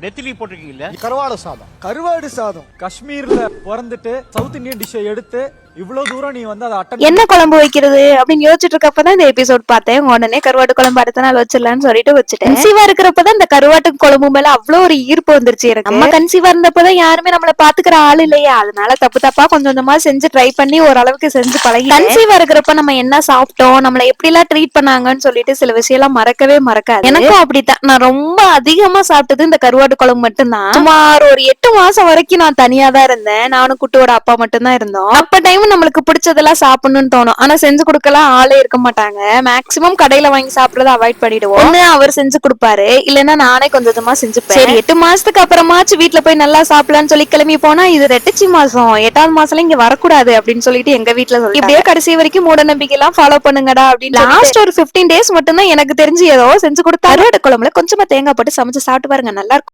நெத்திலி போட்டிருக்கீங்கல்ல, கருவாடு சாதம். கருவாடு சாதம் காஷ்மீர்ல பிறந்துட்டு சவுத் இந்தியன் டிஷ்ஷை எடுத்து இவ்வளவு தூரம் நீ வந்து அதை அட்டன் என்ன குழம்பு வைக்கிறது அப்படின்னு யோசிச்சுட்டு இருக்கப்பதான் இந்த எபிசோட் பார்த்தேன். உடனே கருவாட்டு குழம்பு அடுத்த நாள் வச்சிடலாம்னு சொல்லிட்டு வச்சுட்டேன். கன்சீவா இருக்கிறப்பதான் இந்த கருவாட்டு குழம்பு மேல அவ்வளவு ஒரு ஈர்ப்பு வந்துருச்சு எனக்கு. நம்ம கன்சீவா இருந்தப்பதான் யாருமே நம்மள பாத்துக்கிற ஆள் இல்லையா, அதனால தப்பு தப்பா கொஞ்சம் கொஞ்சமா செஞ்சு ட்ரை பண்ணி ஓரளவுக்கு செஞ்சு பழகி. கன்சீவா இருக்கிறப்ப நம்ம என்ன சாப்பிட்டோம், நம்மள எப்படி எல்லாம் ட்ரீட் பண்ணாங்கன்னு சொல்லிட்டு சில விஷயம் எல்லாம் மறக்கவே மறக்காது. எனக்கும் அப்படித்தான். நான் ரொம்ப அதிகமா சாப்பிட்டது இந்த கருவாட்டு குழம்பு மட்டும்தான். சுமார் ஒரு 8 மாசம் வரைக்கும் நான் தனியா தான் இருந்தேன். நானும் குட்டியோட அப்பா மட்டும் தான் இருந்தோம். அப்ப டைம் நம்மளுக்கு பிடிச்சதெல்லாம் சாப்பிடணும்னு தோணும். ஆனா செஞ்சு கொடுக்கலாம் ஆளே இருக்க மாட்டாங்க. மேக்சிமம் கடையில வாங்கி சாப்பிடறத அவாய்ட் பண்ணிடுவோம். ஒண்ணு அவர் செஞ்சு கொடுப்பாரு, இல்லன்னா நானே கொஞ்சம் கொஞ்சமா செஞ்சுப்பேன். சரி 8 மாசத்துக்கு அப்புறமாச்சு வீட்டுல போய் நல்லா சாப்பிடலாம்னு சொல்லி கிளம்பி போனா இது ரெட்டச்சி மாசம், 8வது மாசம்ல இங்க வரக்கூடாது அப்படின்னு சொல்லிட்டு எங்க வீட்டுல சொல்லி இப்படியே கடைசி வரைக்கும் மூட நம்பிக்கை எல்லாம் ஃபாலோ பண்ணுங்கடா அப்படின்னு லாஸ்ட் ஒரு 15 days மட்டும் தான் எனக்கு தெரிஞ்சு ஏதோ செஞ்சு கொடுத்தா. கருவாட்டு குழம்புல கொஞ்சமா தேங்காய் போட்டு சமைச்சு சாப்பிட்டு பாருங்க, நல்லா இருக்கும்.